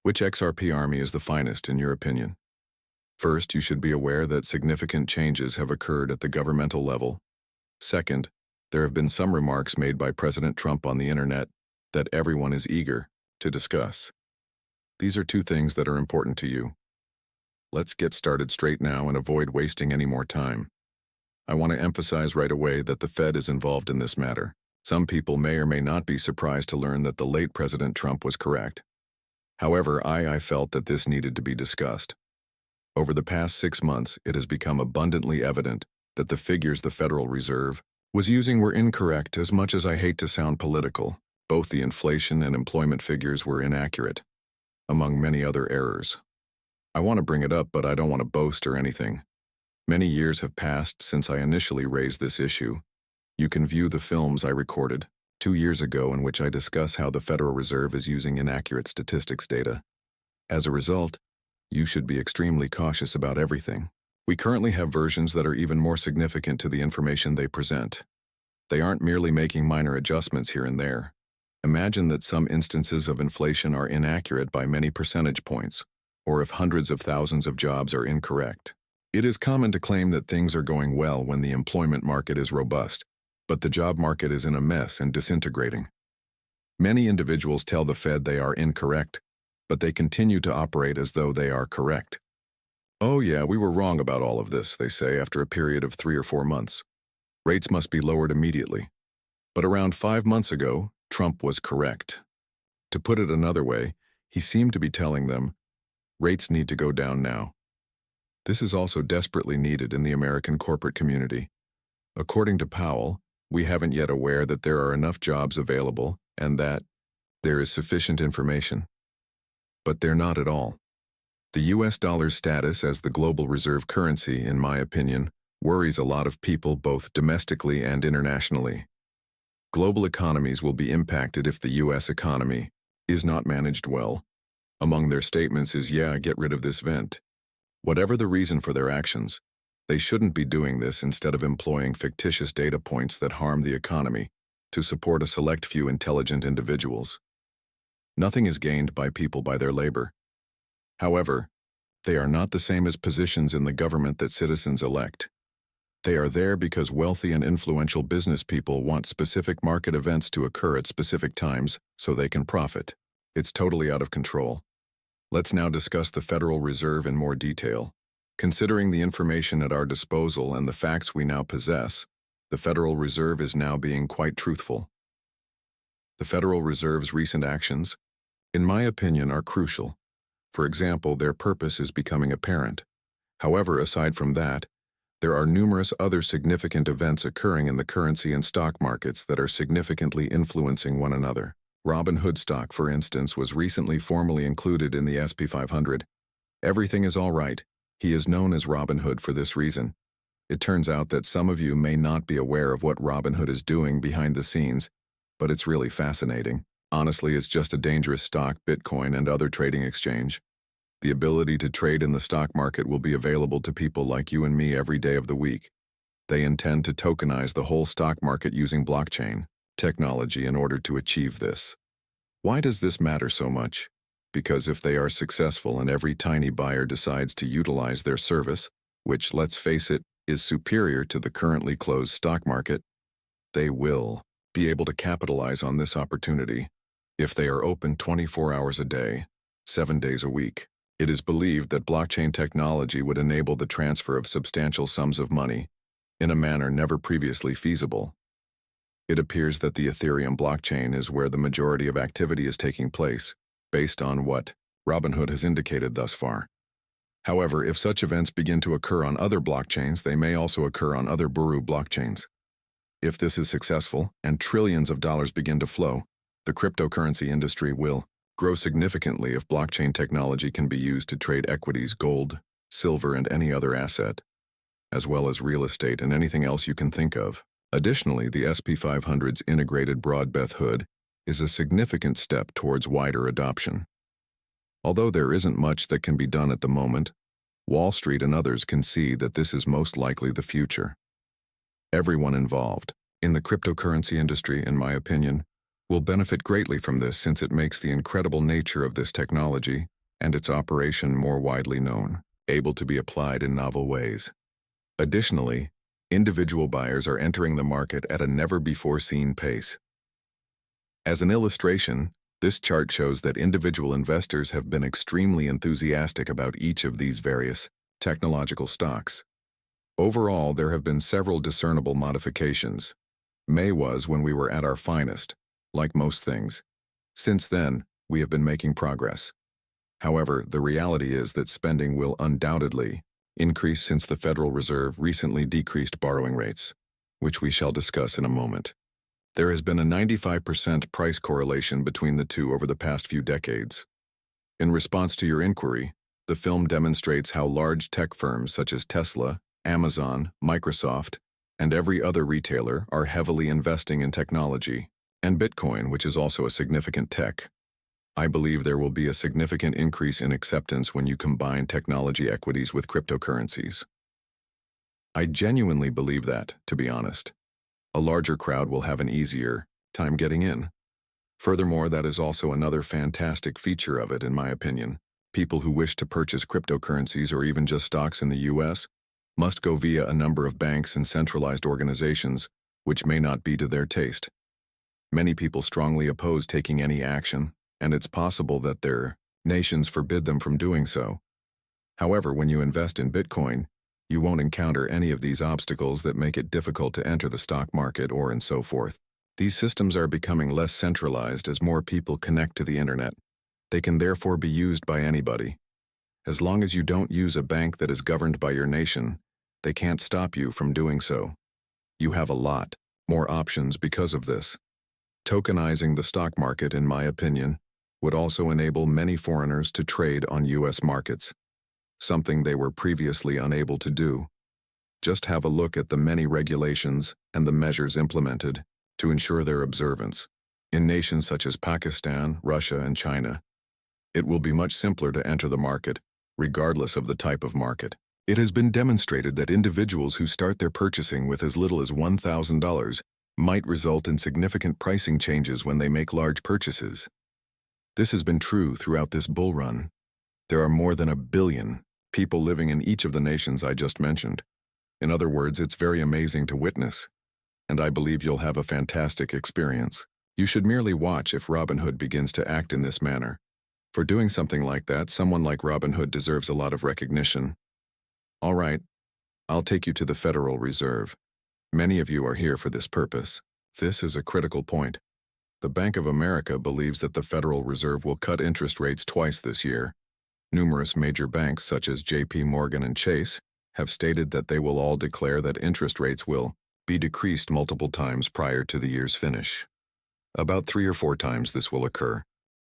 Which XRP army is the finest, in your opinion? First, you should be aware that significant changes have occurred at the governmental level. Second, there have been some remarks made by President Trump on the internet that everyone is eager to discuss. These are two things that are important to you. Let's get started straight now and avoid wasting any more time. I want to emphasize right away that the Fed is involved in this matter. Some people may or may not be surprised to learn that the late President Trump was correct. However, I felt that this needed to be discussed. Over the past 6 months, it has become abundantly evident that the figures the Federal Reserve was using were incorrect. As much as I hate to sound political, both the inflation and employment figures were inaccurate, among many other errors. I want to bring it up, but I don't want to boast or anything. Many years have passed since I initially raised this issue. You can view the films I recorded 2 years ago in which I discuss how the Federal Reserve is using inaccurate statistics data. As a result, you should be extremely cautious about everything. We currently have versions that are even more significant to the information they present. They aren't merely making minor adjustments here and there. Imagine that some instances of inflation are inaccurate by many percentage points, or if hundreds of thousands of jobs are incorrect. It is common to claim that things are going well when the employment market is robust, but the job market is in a mess and disintegrating. Many individuals tell the Fed they are incorrect, but they continue to operate as though they are correct. Oh yeah, we were wrong about all of this, they say after a period of 3 or 4 months. Rates must be lowered immediately. But around 5 months ago, Trump was correct. To put it another way, he seemed to be telling them, rates need to go down now. This is also desperately needed in the American corporate community. According to Powell, we haven't yet aware that there are enough jobs available and that there is sufficient information. But they're not at all. The US dollar's status as the global reserve currency, in my opinion, worries a lot of people both domestically and internationally. Global economies will be impacted if the US economy is not managed well. Among their statements is, yeah, get rid of this vent. Whatever the reason for their actions, they shouldn't be doing this instead of employing fictitious data points that harm the economy to support a select few intelligent individuals. Nothing is gained by people by their labor. However, they are not the same as positions in the government that citizens elect. They are there because wealthy and influential business people want specific market events to occur at specific times so they can profit. It's totally out of control. Let's now discuss the Federal Reserve in more detail. Considering the information at our disposal and the facts we now possess, the Federal Reserve is now being quite truthful. The Federal Reserve's recent actions, in my opinion, are crucial. For example, their purpose is becoming apparent. However, aside from that, there are numerous other significant events occurring in the currency and stock markets that are significantly influencing one another. Robinhood stock, for instance, was recently formally included in the S&P 500. Everything is all right. He is known as Robinhood for this reason. It turns out that some of you may not be aware of what Robinhood is doing behind the scenes, but it's really fascinating. Honestly, it's just a dangerous stock, Bitcoin, and other trading exchange. The ability to trade in the stock market will be available to people like you and me every day of the week. They intend to tokenize the whole stock market using blockchain technology in order to achieve this. Why does this matter so much? Because if they are successful and every tiny buyer decides to utilize their service, which, let's face it, is superior to the currently closed stock market, they will be able to capitalize on this opportunity if they are open 24 hours a day, 7 days a week. It is believed that blockchain technology would enable the transfer of substantial sums of money in a manner never previously feasible. It appears that the Ethereum blockchain is where the majority of activity is taking place, based on what Robinhood has indicated thus far. However, if such events begin to occur on other blockchains, they may also occur on other Buru blockchains. If this is successful and trillions of dollars begin to flow, the cryptocurrency industry will grow significantly if blockchain technology can be used to trade equities, gold, silver, and any other asset, as well as real estate and anything else you can think of. Additionally, the S&P 500's integrated broadbeth hood is a significant step towards wider adoption. Although there isn't much that can be done at the moment, Wall Street and others can see that this is most likely the future. Everyone involved in the cryptocurrency industry, in my opinion, will benefit greatly from this since it makes the incredible nature of this technology and its operation more widely known, able to be applied in novel ways. Additionally, individual buyers are entering the market at a never-before-seen pace. As an illustration, this chart shows that individual investors have been extremely enthusiastic about each of these various technological stocks. Overall, there have been several discernible modifications. May was when we were at our finest, like most things. Since then, we have been making progress. However, the reality is that spending will undoubtedly increase since the Federal Reserve recently decreased borrowing rates, which we shall discuss in a moment. There has been a 95% price correlation between the two over the past few decades. In response to your inquiry, the film demonstrates how large tech firms such as Tesla, Amazon, Microsoft, and every other retailer are heavily investing in technology, and Bitcoin, which is also a significant tech. I believe there will be a significant increase in acceptance when you combine technology equities with cryptocurrencies. I genuinely believe that, to be honest. A larger crowd will have an easier time getting in. Furthermore, that is also another fantastic feature of it, in my opinion. People who wish to purchase cryptocurrencies or even just stocks in the US must go via a number of banks and centralized organizations, which may not be to their taste. Many people strongly oppose taking any action, and it's possible that their nations forbid them from doing so. However, when you invest in Bitcoin, you won't encounter any of these obstacles that make it difficult to enter the stock market or and so forth. These systems are becoming less centralized as more people connect to the internet. They can therefore be used by anybody. As long as you don't use a bank that is governed by your nation, they can't stop you from doing so. You have a lot more options because of this. Tokenizing the stock market, in my opinion, would also enable many foreigners to trade on US markets, something they were previously unable to do. Just have a look at the many regulations and the measures implemented to ensure their observance. In nations such as Pakistan, Russia, and China, it will be much simpler to enter the market, regardless of the type of market. It has been demonstrated that individuals who start their purchasing with as little as $1,000 might result in significant pricing changes when they make large purchases. This has been true throughout this bull run. There are more than 1 billion people living in each of the nations I just mentioned. In other words, it's very amazing to witness, and I believe you'll have a fantastic experience. You should merely watch if Robinhood begins to act in this manner. For doing something like that, someone like Robinhood deserves a lot of recognition. All right, I'll take you to the Federal Reserve. Many of you are here for this purpose. This is a critical point. The Bank of America believes that the Federal Reserve will cut interest rates twice this year. Numerous major banks such as JP Morgan and Chase have stated that they will all declare that interest rates will be decreased multiple times prior to the year's finish. About 3 or 4 times this will occur.